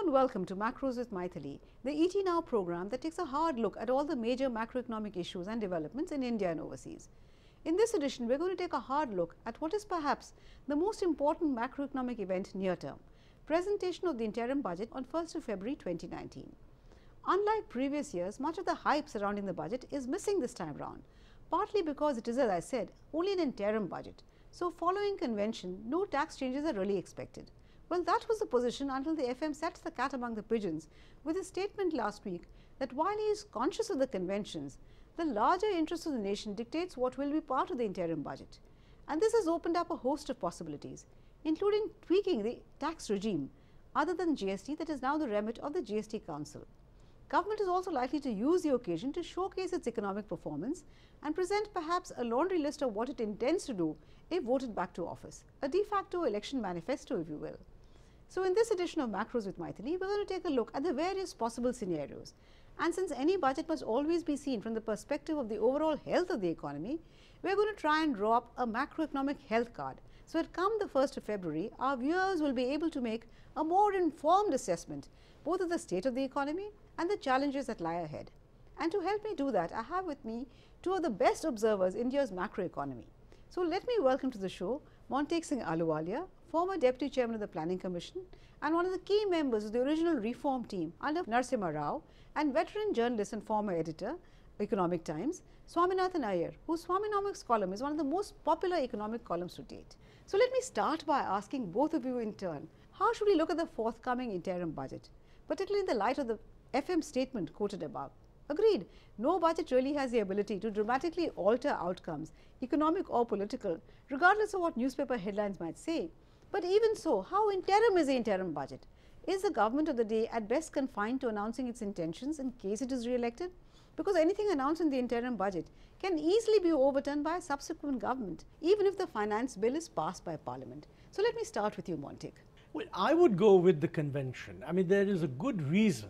and welcome to Macros with Mythili, the ET Now program that takes a hard look at all the major macroeconomic issues and developments in India and overseas. In this edition, we're going to take a hard look at what is perhaps the most important macroeconomic event near term, presentation of the interim budget on 1st of February 2019. Unlike previous years, much of the hype surrounding the budget is missing this time round, partly because it is, as I said, only an interim budget. So following convention, no tax changes are really expected. Well, that was the position until the FM set the cat among the pigeons with a statement last week that while he is conscious of the conventions, the larger interest of the nation dictates what will be part of the interim budget. And this has opened up a host of possibilities, including tweaking the tax regime other than GST that is now the remit of the GST Council. Government is also likely to use the occasion to showcase its economic performance and present perhaps a laundry list of what it intends to do if voted back to office, a de facto election manifesto, if you will. So in this edition of Macros with Mythili, we're going to take a look at the various possible scenarios. And since any budget must always be seen from the perspective of the overall health of the economy, we're going to try and draw up a macroeconomic health card. So at come the 1st of February, our viewers will be able to make a more informed assessment both of the state of the economy and the challenges that lie ahead. And to help me do that, I have with me two of the best observers in India's macroeconomy. So let me welcome to the show Montek Singh Ahluwalia, former Deputy Chairman of the Planning Commission and one of the key members of the original reform team under Narasimha Rao, and veteran journalist and former editor, Economic Times, Swaminathan Iyer, whose Swanomics column is one of the most popular economic columns to date. So let me start by asking both of you in turn, how should we look at the forthcoming interim budget, particularly in the light of the FM statement quoted above? Agreed, no budget really has the ability to dramatically alter outcomes, economic or political, regardless of what newspaper headlines might say. But even so, how interim is the interim budget? Is the government of the day at best confined to announcing its intentions in case it is re-elected? Because anything announced in the interim budget can easily be overturned by a subsequent government, even if the finance bill is passed by Parliament. So let me start with you, Montek. Well, I would go with the convention. I mean, there is a good reason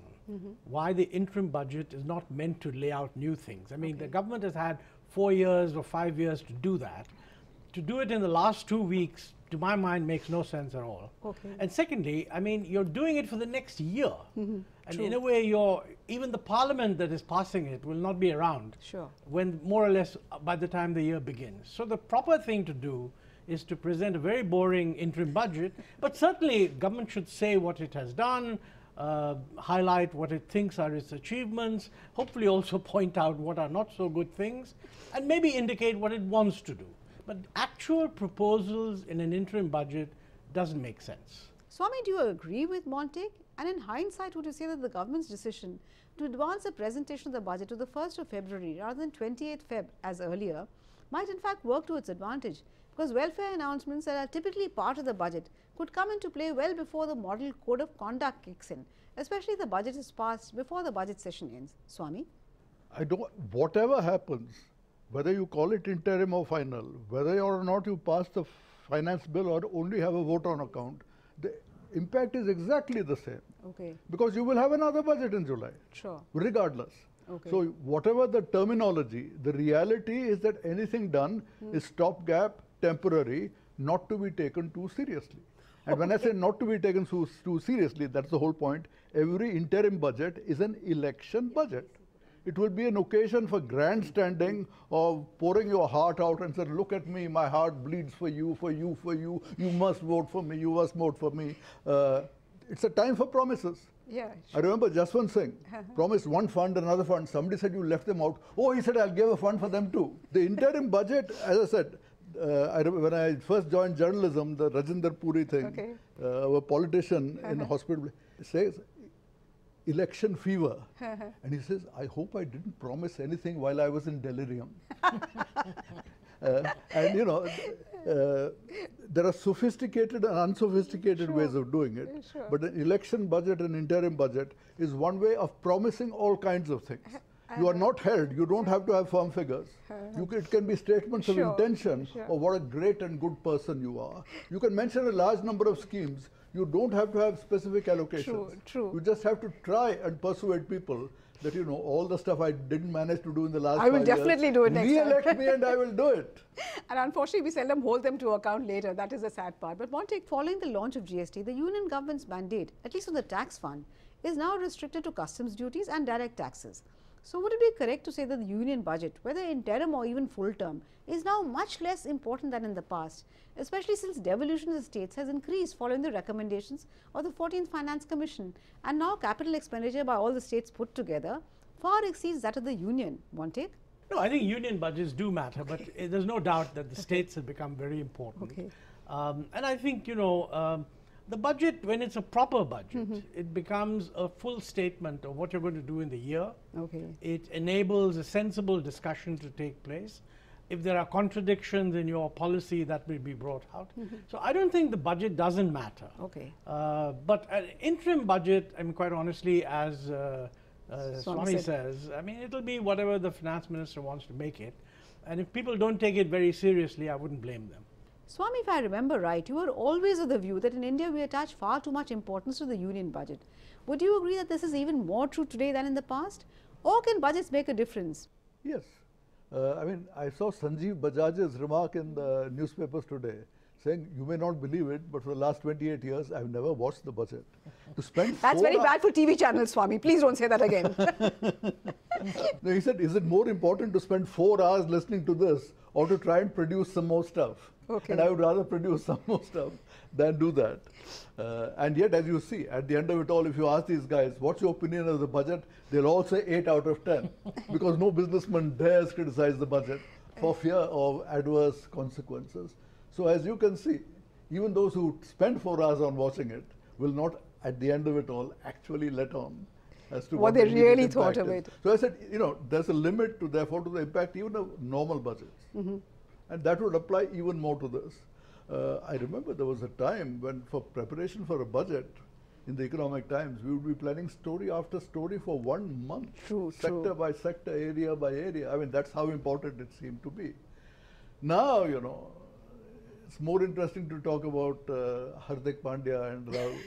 why the interim budget is not meant to lay out new things. I mean, the government has had 4 years or 5 years to do that. To do it in the last 2 weeks, to my mind, makes no sense at all. And secondly, I mean, you're doing it for the next year. And in a way, even the parliament that is passing it will not be around when more or less by the time the year begins. So the proper thing to do is to present a very boring interim budget, but certainly government should say what it has done, highlight what it thinks are its achievements, hopefully also point out what are not so good things, and maybe indicate what it wants to do. But actual proposals in an interim budget doesn't make sense. Swami, do you agree with Montek? And in hindsight, would you say that the government's decision to advance the presentation of the budget to the 1st of February rather than 28th Feb as earlier might in fact work to its advantage? Because welfare announcements that are typically part of the budget could come into play well before the model code of conduct kicks in, especially if the budget is passed before the budget session ends. Swami? Whatever happens, whether you call it interim or final, whether or not you pass the finance bill or only have a vote on account, the impact is exactly the same. Because you will have another budget in July. Regardless. So whatever the terminology, the reality is that anything done is stopgap, temporary, not to be taken too seriously. And when I say not to be taken too seriously, that's the whole point. Every interim budget is an election budget. It will be an occasion for grandstanding, of pouring your heart out and saying, look at me, my heart bleeds for you, for you, for you, you must vote for me, you must vote for me. It's a time for promises. I remember Jaswant Singh promised one fund, another fund. Somebody said you left them out. Oh, he said, I'll give a fund for them too. The interim budget, as I said, when I first joined journalism, the Rajinder Puri thing, a politician in a hospital, says, election fever. And he says, I hope I didn't promise anything while I was in delirium. And you know, there are sophisticated and unsophisticated ways of doing it. But an election budget and interim budget is one way of promising all kinds of things. You are not held. You don't have to have firm figures. It can be statements of intention of what a great and good person you are. You can mention a large number of schemes. You don't have to have specific allocations. You just have to try and persuade people that, you know, all the stuff I didn't manage to do in the last 5 I will years, definitely do it next time. re-elect me and I will do it. And unfortunately, we seldom hold them to account later. That is the sad part. But Montek, following the launch of GST, the union government's mandate, at least on the tax fund, is now restricted to customs duties and direct taxes. So would it be correct to say that the union budget, whether interim or even full term, is now much less important than in the past, especially since devolution of states has increased following the recommendations of the 14th Finance Commission, and now capital expenditure by all the states put together far exceeds that of the union? Montek? No, I think union budgets do matter, but there's no doubt that the states have become very important. Okay. And I think, you know, the budget, when it's a proper budget, it becomes a full statement of what you're going to do in the year. Okay. It enables a sensible discussion to take place. If there are contradictions in your policy, that will be brought out. So I don't think the budget doesn't matter. Okay. But an interim budget, I mean, quite honestly, as Swami said. says, I mean, it'll be whatever the finance minister wants to make it. And if people don't take it very seriously, I wouldn't blame them. Swami, if I remember right, you were always of the view that in India we attach far too much importance to the union budget. Would you agree that this is even more true today than in the past? Or can budgets make a difference? Yes. I mean, I saw Sanjeev Bajaj's remark in the newspapers today saying, you may not believe it, but for the last 28 years, I've never watched the budget. To spend That's very bad for TV channels, Swami. Please don't say that again. No, he said, is it more important to spend 4 hours listening to this or to try and produce some more stuff? Okay. And I would rather produce some more stuff than do that. And yet, as you see, at the end of it all, if you ask these guys, what's your opinion of the budget? They'll all say 8 out of 10 because no businessman dares criticize the budget for fear of adverse consequences. So as you can see, even those who spend 4 hours on watching it will not, at the end of it all, actually let on as to What the they really immediate thought impact of is. it. So I said, you know, there's a limit to, therefore, to the impact even of normal budgets. And that would apply even more to this. I remember there was a time when, for preparation for a budget in the Economic Times, we would be planning story after story for 1 month, sector by sector, area by area. I mean, that's how important it seemed to be. Now, you know, it's more interesting to talk about Hardik Pandya and Rahul.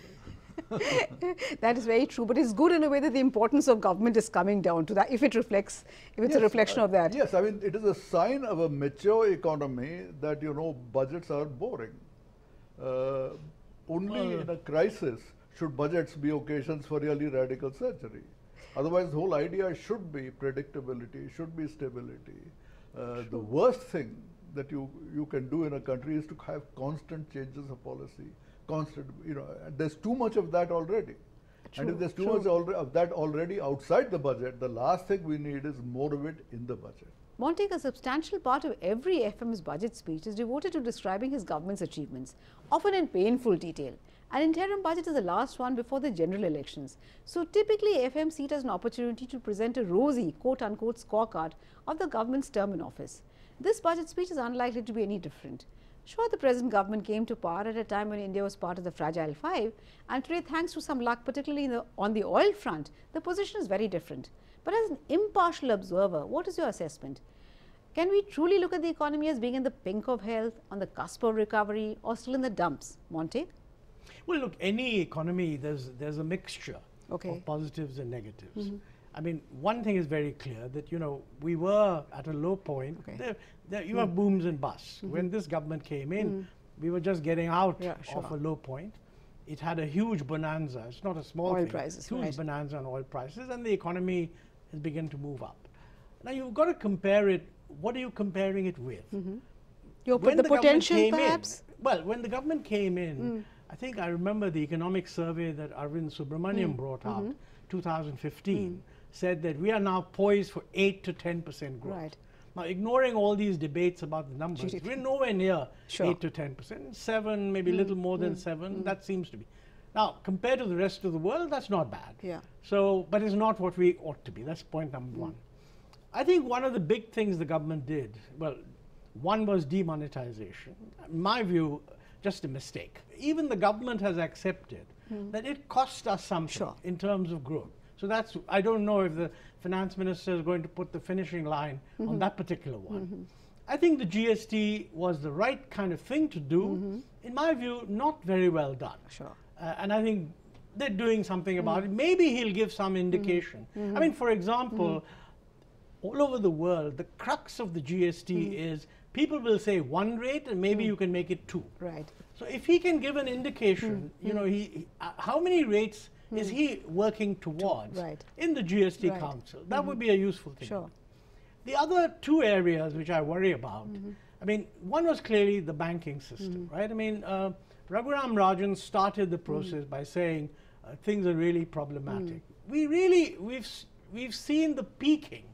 That is very true, but it's good in a way that the importance of government is coming down to that, if it reflects, if it's a reflection of that. Yes, I mean, it is a sign of a mature economy that, you know, budgets are boring. Only in a crisis should budgets be occasions for really radical surgery. Otherwise, the whole idea should be predictability, should be stability. The worst thing that you can do in a country is to have constant changes of policy. Constant, you know, there's too much of that already. And if there's too much of that already outside the budget, the last thing we need is more of it in the budget. Montek, a substantial part of every FM's budget speech is devoted to describing his government's achievements, often in painful detail. An interim budget is the last one before the general elections. So typically, FM see it as an opportunity to present a rosy, quote-unquote, scorecard of the government's term in office. This budget speech is unlikely to be any different. Sure, the present government came to power at a time when India was part of the Fragile Five, and today, thanks to some luck, particularly on the oil front, the position is very different. But as an impartial observer, what is your assessment? Can we truly look at the economy as being in the pink of health, on the cusp of recovery, or still in the dumps? Montek? Well, look, any economy, there's a mixture of positives and negatives. I mean, one thing is very clear that, you know, we were at a low point. You have booms and busts. When this government came in, we were just getting out of a low point. It had a huge bonanza. It's not a small thing. Prices, huge bonanza on oil prices, and the economy has begun to move up. Now, you've got to compare it. What are you comparing it with? The potential, perhaps? Well, when the government came in, I think I remember the economic survey that Arvind Subramaniam brought out, 2015, said that we are now poised for 8 to 10% growth. Right. Now, ignoring all these debates about the numbers, GDP. we're nowhere near 8 to 10%. 7, maybe a little more than 7, that seems to be. Now, compared to the rest of the world, that's not bad. So, but it's not what we ought to be. That's point number one. I think one of the big things the government did, well, one was demonetization. In my view, just a mistake. Even the government has accepted that it cost us something in terms of growth. So that's, I don't know if the finance minister is going to put the finishing line on that particular one. I think the GST was the right kind of thing to do. In my view, not very well done. And I think they're doing something about it. Maybe he'll give some indication. I mean, for example, all over the world, the crux of the GST is people will say one rate and maybe you can make it two. Right. So if he can give an indication, you know, how many rates is he working towards in the GST Council? That would be a useful thing. Sure. The other two areas which I worry about, I mean, one was clearly the banking system, right? I mean, Raghuram Rajan started the process by saying things are really problematic. We've seen the peaking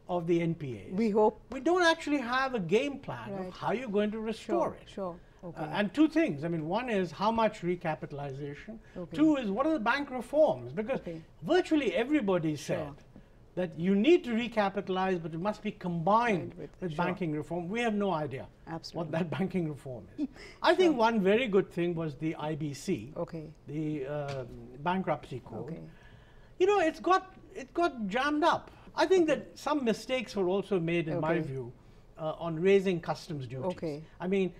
of the NPAs. We hope. We don't actually have a game plan of how you're going to restore it. Sure. Okay. And two things. I mean, one is how much recapitalization. Two is what are the bank reforms? Because virtually everybody said that you need to recapitalize, but it must be combined with banking reform. We have no idea what that banking reform is. I think one very good thing was the IBC, the bankruptcy code. You know, it got jammed up. I think that some mistakes were also made, in my view, on raising customs duties. I mean,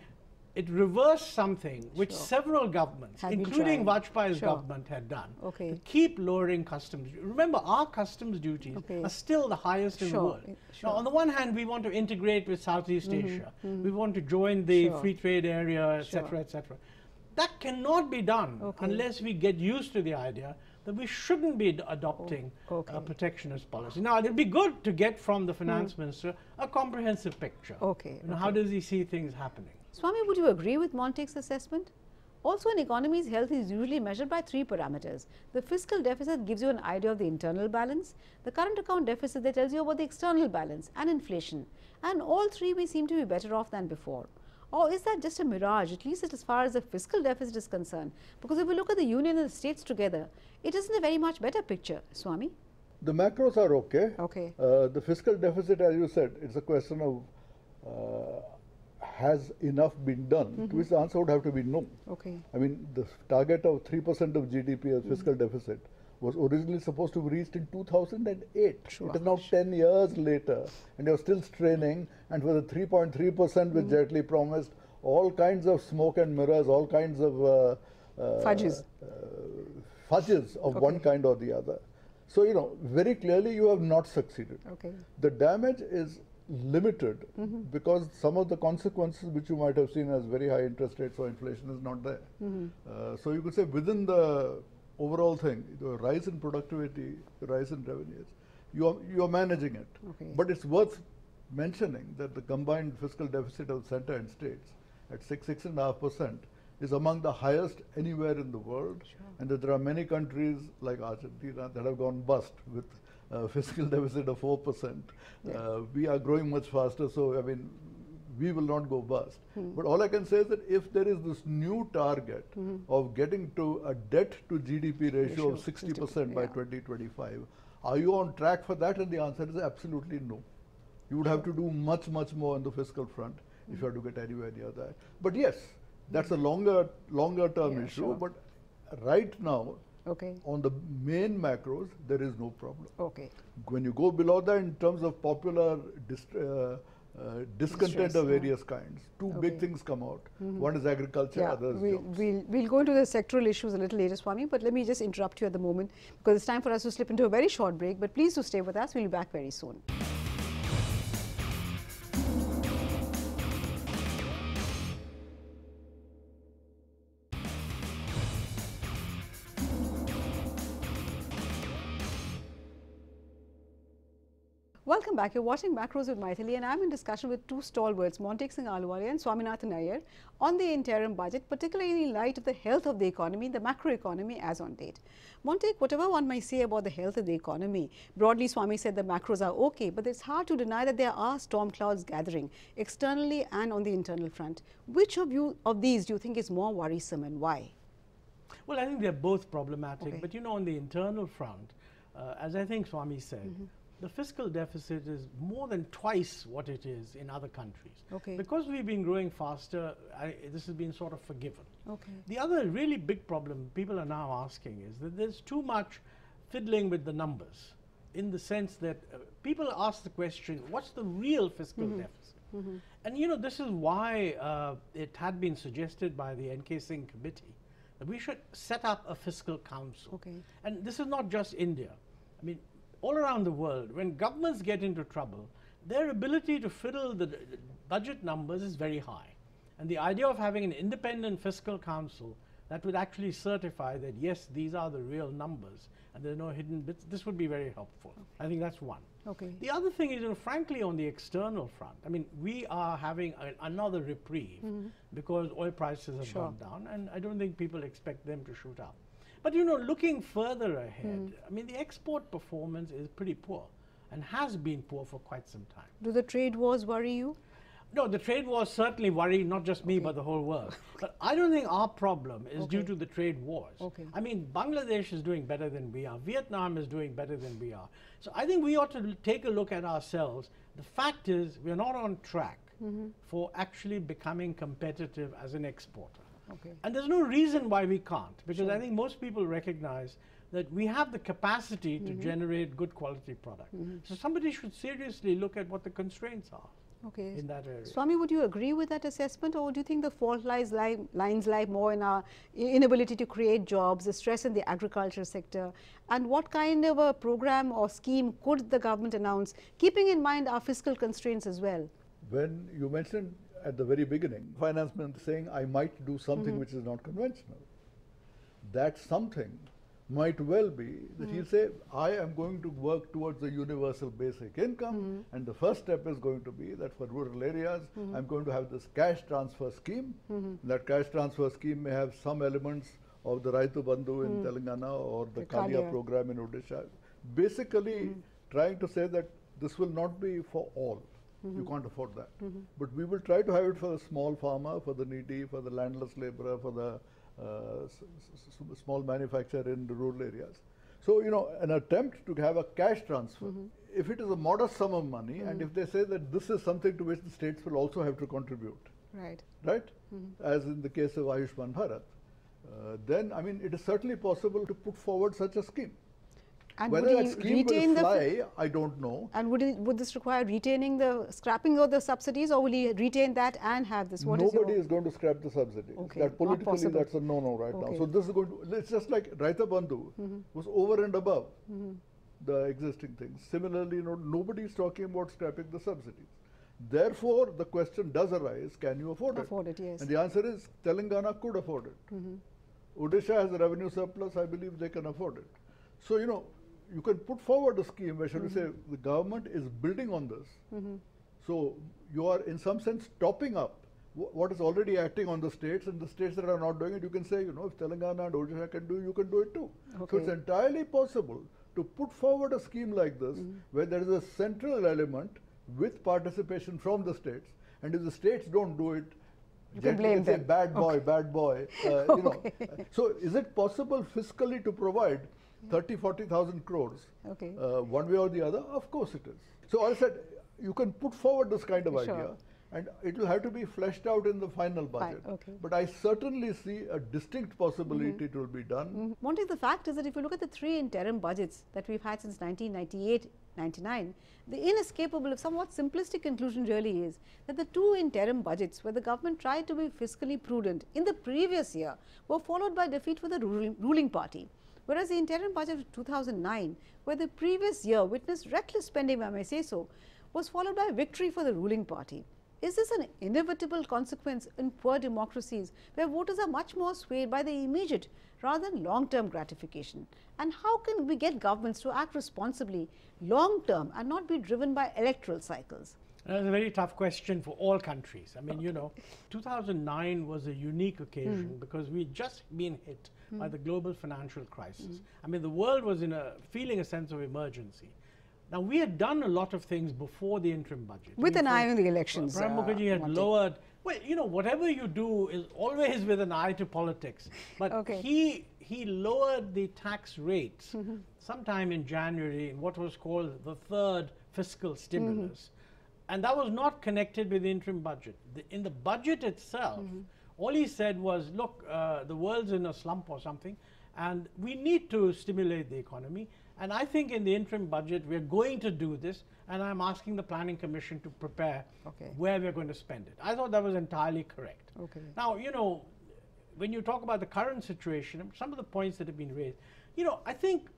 it reversed something which several governments, including Vajpayee's government, had done to keep lowering customs. Remember, our customs duties are still the highest in the world. Now, on the one hand, we want to integrate with Southeast Asia. We want to join the free trade area, etc., etc. That cannot be done unless we get used to the idea that we shouldn't be adopting a protectionist policy. Now, it would be good to get from the finance minister a comprehensive picture. You know, how does he see things happening? Swami, would you agree with Montague's assessment? Also, an economy's health is usually measured by three parameters. The fiscal deficit gives you an idea of the internal balance, the current account deficit that tells you about the external balance, and inflation. And all three we seem to be better off than before. Or is that just a mirage, at least as far as the fiscal deficit is concerned? Because if we look at the union and the states together, it isn't a very much better picture, Swami. The macros are okay. The fiscal deficit, as you said, it's a question of has enough been done, to which the answer would have to be no. I mean, the target of 3% of GDP as fiscal deficit was originally supposed to be reached in 2008. It is now 10 years later, and you're still straining, and for the 3.3% which Jaitley promised, all kinds of smoke and mirrors, all kinds of fudges of one kind or the other. So, you know, very clearly you have not succeeded. The damage is limited because some of the consequences which you might have seen as very high interest rates or inflation is not there. So you could say within the overall thing, the rise in productivity, the rise in revenues, you are managing it. But it's worth mentioning that the combined fiscal deficit of center and states at 6.5% is among the highest anywhere in the world, and that there are many countries like Argentina that have gone bust with fiscal deficit of 4%. We are growing much faster, so I mean, we will not go bust. But all I can say is that if there is this new target of getting to a debt to GDP ratio of 60% by 2025, are you on track for that? And the answer is absolutely no. You would have to do much, much more on the fiscal front if you have to get anywhere near that. But yes, that's a longer term issue. But right now, on the main macros, there is no problem. When you go below that in terms of popular discontent of various kinds, two big things come out. One is agriculture, others jobs. We'll go into the sectoral issues a little later, Swami, but let me just interrupt you at the moment because it's time for us to slip into a very short break. But please do stay with us. We'll be back very soon. Welcome back. You're watching Macros with Mythili, and I'm in discussion with two stalwarts, Montague Singh Ahluwalia and Swaminathan Iyer, on the interim budget, particularly in light of the health of the economy, the macroeconomy as on date. Montague, whatever one might say about the health of the economy, broadly Swami said the macros are okay, but it's hard to deny that there are storm clouds gathering externally and on the internal front. Which of these do you think is more worrisome and why? Well, I think they're both problematic, but you know, on the internal front, as I think Swami said, the fiscal deficit is more than twice what it is in other countries. Because we've been growing faster, this has been sort of forgiven. The other really big problem people are now asking is that there's too much fiddling with the numbers, in the sense that people ask the question, what's the real fiscal deficit? And you know, this is why it had been suggested by the N.K. Singh committee that we should set up a fiscal council. Okay. And this is not just India. I mean, all around the world, when governments get into trouble, their ability to fiddle the budget numbers is very high. And the idea of having an independent fiscal council that would actually certify that, yes, these are the real numbers and there are no hidden bits, this would be very helpful. I think that's one. Okay. The other thing is, frankly, on the external front, I mean, we are having another reprieve because oil prices have gone down, and I don't think people expect them to shoot up. But, looking further ahead, I mean, the export performance is pretty poor and has been poor for quite some time. Do the trade wars worry you? No, the trade wars certainly worry not just me, but the whole world. But I don't think our problem is due to the trade wars. I mean, Bangladesh is doing better than we are. Vietnam is doing better than we are. So I think we ought to take a look at ourselves. The fact is, we're not on track for actually becoming competitive as an exporter. And there's no reason why we can't, because I think most people recognize that we have the capacity to generate good quality product. So somebody should seriously look at what the constraints are. In that area. Swami, would you agree with that assessment, or do you think the fault lines lie more in our inability to create jobs, the stress in the agriculture sector, and what kind of a program or scheme could the government announce, keeping in mind our fiscal constraints as well? When you mentioned at the very beginning, Finance Minister saying, I might do something which is not conventional. That something might well be that he'll say, I am going to work towards a universal basic income, and the first step is going to be that for rural areas, I'm going to have this cash transfer scheme. That cash transfer scheme may have some elements of the Raitu Bandhu in Telangana or the Kalia program in Odisha. Basically, trying to say that this will not be for all. You can't afford that. But we will try to have it for the small farmer, for the needy, for the landless laborer, for the small manufacturer in the rural areas. So, an attempt to have a cash transfer, if it is a modest sum of money, and if they say that this is something to which the states will also have to contribute, right? As in the case of Ayushman Bharat, then, I mean, it is certainly possible to put forward such a scheme. And whether that scheme will fly, I don't know. And would this require retaining the scrapping of the subsidies, or will he retain that and have this? Nobody is going to scrap the subsidies. That politically, that's a no-no right now. So this is going to, it's just like Raita Bandhu was over and above the existing things. Similarly, nobody is talking about scrapping the subsidies. Therefore, the question does arise, can you afford it? Afford it, yes. And the answer is, Telangana could afford it. Odisha has a revenue surplus, I believe they can afford it. So, you can put forward a scheme where, shall we say, the government is building on this. So, you are in some sense topping up what is already acting on the states, and the states that are not doing it, you can say, if Telangana and Odisha can do, you can do it too. So, it's entirely possible to put forward a scheme like this, where there is a central element with participation from the states, and if the states don't do it, you can blame them. Say, bad boy. So, is it possible fiscally to provide 40,000 crores one way or the other? Of course it is. So I said, you can put forward this kind of idea, and it will have to be fleshed out in the final budget. But I certainly see a distinct possibility it will be done. Monty, the fact is that if you look at the 3 interim budgets that we've had since 1998-99, the inescapable, if somewhat simplistic conclusion really is that the 2 interim budgets where the government tried to be fiscally prudent in the previous year were followed by defeat for the ruling party. Whereas the interim budget of 2009, where the previous year witnessed reckless spending, if I may say so, was followed by victory for the ruling party. Is this an inevitable consequence in poor democracies where voters are much more swayed by the immediate rather than long-term gratification? And how can we get governments to act responsibly long-term and not be driven by electoral cycles? That's a very tough question for all countries. I mean, 2009 was a unique occasion because we'd just been hit by the global financial crisis. I mean, the world was feeling a sense of emergency. Now, we had done a lot of things before the interim budget. With an eye on the elections. Pranab Mukherjee had lowered, well, whatever you do is always with an eye to politics. But he lowered the tax rates sometime in January in what was called the third fiscal stimulus. And that was not connected with the interim budget. In the budget itself, all he said was, look, the world's in a slump or something, and we need to stimulate the economy. And I think in the interim budget, we're going to do this, and I'm asking the Planning Commission to prepare where we're going to spend it. I thought that was entirely correct. Now, when you talk about the current situation, some of the points that have been raised, you know, I think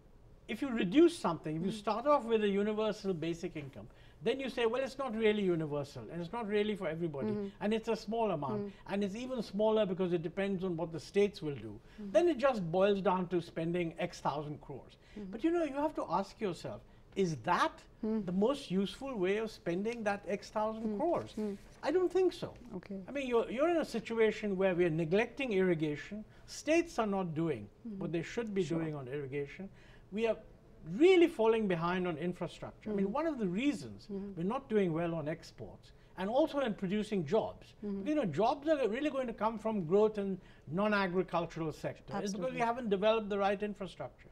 if you reduce something, if you start off with a universal basic income, then you say, well, it's not really universal, and it's not really for everybody, and it's a small amount, and it's even smaller because it depends on what the states will do. Then it just boils down to spending X thousand crores. But you know, you have to ask yourself, is that the most useful way of spending that X thousand crores? I don't think so. Okay. I mean, you're in a situation where we're neglecting irrigation. States are not doing what they should be doing on irrigation. We are really falling behind on infrastructure. I mean, one of the reasons we're not doing well on exports and also in producing jobs, you know, jobs are really going to come from growth in non-agricultural sector. It's because we haven't developed the right infrastructure.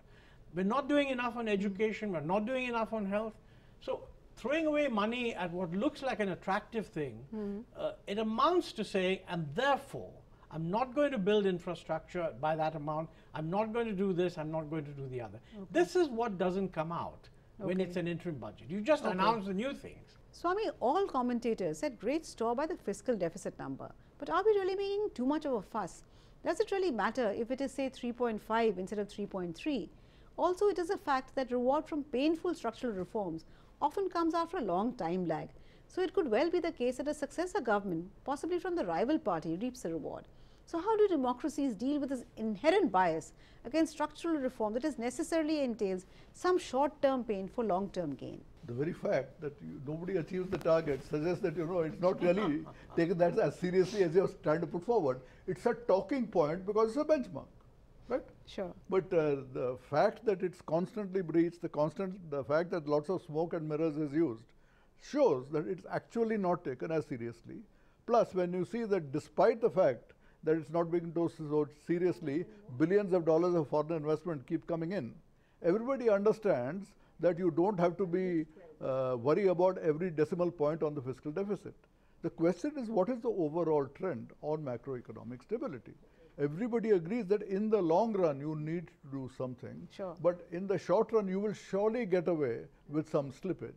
We're not doing enough on education, we're not doing enough on health. So throwing away money at what looks like an attractive thing, it amounts to saying, and therefore, I'm not going to build infrastructure by that amount, I'm not going to do this, I'm not going to do the other. This is what doesn't come out when it's an interim budget. You just announce the new things. Swami, all commentators set great store by the fiscal deficit number. But are we really making too much of a fuss? Does it really matter if it is, say, 3.5 instead of 3.3? Also, it is a fact that reward from painful structural reforms often comes after a long time lag. So it could well be the case that a successor government, possibly from the rival party, reaps the reward. So how do democracies deal with this inherent bias against structural reform that is necessarily entails some short-term pain for long-term gain? The very fact that nobody achieves the target suggests that, you know, it's not really taken that as seriously as you're trying to put forward. It's a talking point because it's a benchmark, right? Sure. But the fact that it's constantly breached, the fact that lots of smoke and mirrors is used, shows that it's actually not taken as seriously. Plus, when you see that despite the fact that it's not being taken so seriously, billions of dollars of foreign investment keep coming in, everybody understands that you don't have to be worry about every decimal point on the fiscal deficit. The question is, what is the overall trend on macroeconomic stability? Everybody agrees that in the long run you need to do something, but in the short run you will surely get away with some slippage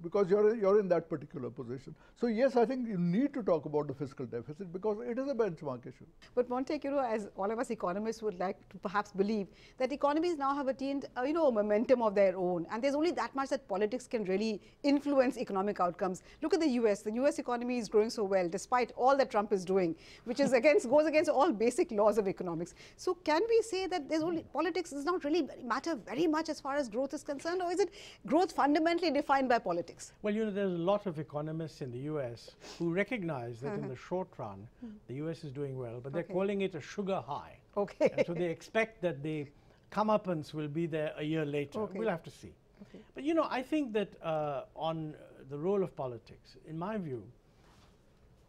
because you're in that particular position. So yes, I think you need to talk about the fiscal deficit because it is a benchmark issue. But Montek, you know, as all of us economists would like to perhaps believe that economies now have attained, you know, a momentum of their own, and there's only that much that politics can really influence economic outcomes. Look at the US. The US economy is growing so well despite all that Trump is doing, which is goes against all basic laws of economics. So can we say that there's only politics does not really matter very much as far as growth is concerned, or is it growth fundamentally defined by politics? Well, you know, there's a lot of economists in the US who recognize that in the short run, the US is doing well, but they're calling it a sugar high. Okay. And so they expect that the comeuppance will be there a year later. Okay. We'll have to see. Okay. But, you know, I think that on the role of politics, in my view,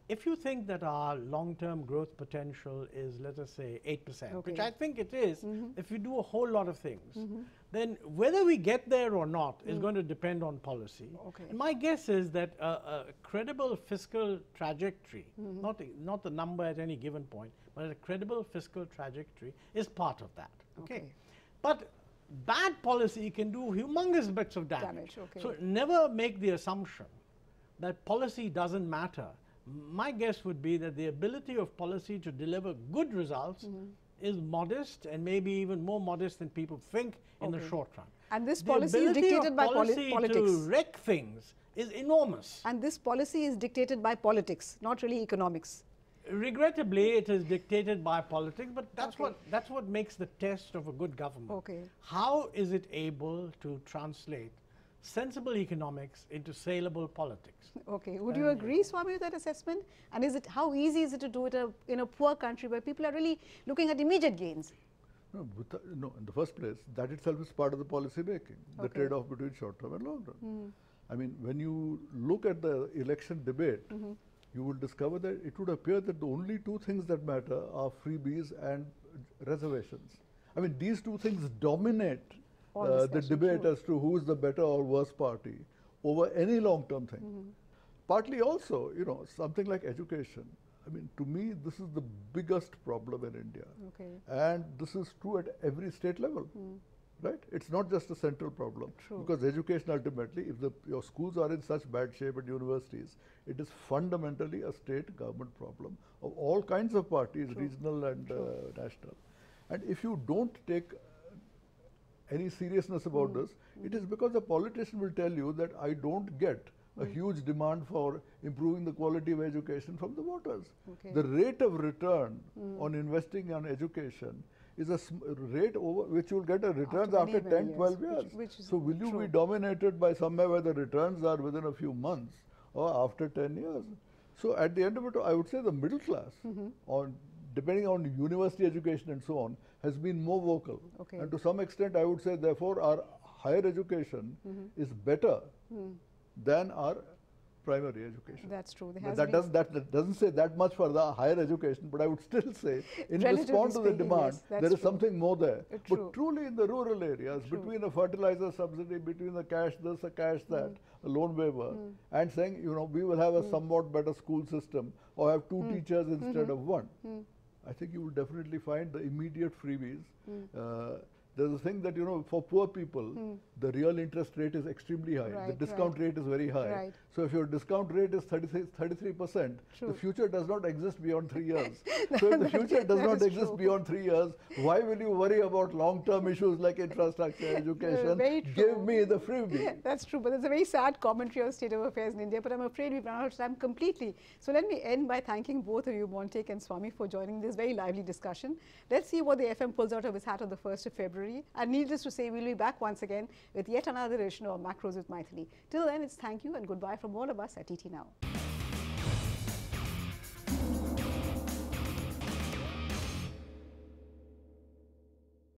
if you think that our long-term growth potential is, let us say, 8%, which I think it is, if we do a whole lot of things, then whether we get there or not is going to depend on policy. And my guess is that a credible fiscal trajectory, not the number at any given point, but a credible fiscal trajectory is part of that. But bad policy can do humongous bits of damage. So never make the assumption that policy doesn't matter. My guess would be that the ability of policy to deliver good results is modest and maybe even more modest than people think in the short run. And this policy is dictated by politics. To wreck things is enormous. And this policy is dictated by politics, not really economics. Regrettably, it is dictated by politics, but that's what makes the test of a good government. How is it able to translate sensible economics into saleable politics? Would you agree, Swami, with that assessment? And is it how easy is it to do it in a poor country where people are really looking at immediate gains? No, in the first place, that itself is part of the policy making, the trade-off between short-term and long-run. I mean, when you look at the election debate, you will discover that it would appear that the only two things that matter are freebies and reservations. I mean, these two things dominate the debate as to who is the better or worse party over any long-term thing. Partly also, you know, something like education. I mean, to me, this is the biggest problem in India. And this is true at every state level. right? It's not just a central problem. True. Because education ultimately, if your schools are in such bad shape and universities, it is fundamentally a state government problem of all kinds of parties, True. regional and national. And if you don't take any seriousness about this, it is because the politician will tell you that I don't get a huge demand for improving the quality of education from the voters. Okay. The rate of return on investing on education is a rate over which you will get a returns after 10, 12 years. So will you be dominated by somewhere where the returns are within a few months or after 10 years? So at the end of it, I would say the middle class, depending on university education and so on, has been more vocal. Okay. And to some extent, I would say, therefore, our higher education is better than our primary education. That's true. That doesn't say that much for the higher education, but I would still say, in response to the demand, yes, there is something more there. True. But truly in the rural areas, between a fertilizer subsidy, between the cash this, a cash that, a loan waiver, and saying, you know, we will have a somewhat better school system or have 2 teachers instead of 1. I think you will definitely find the immediate freebies. There's a thing that, you know, for poor people, the real interest rate is extremely high. Right, the discount rate is very high. Right. So if your discount rate is 33%, True. the future does not exist beyond 3 years. So if the future does not exist beyond 3 years, why will you worry about long-term issues like infrastructure, education? Very true. Give me the freebie. That's true, but there's a very sad commentary on state of affairs in India, but I'm afraid we've run out of time completely. So let me end by thanking both of you, Montek and Swami, for joining this very lively discussion. Let's see what the FM pulls out of his hat on the 1st of February. And needless to say, we'll be back once again with yet another edition of Macros with Mythili. Till then, it's thank you and goodbye from all of us at ET Now.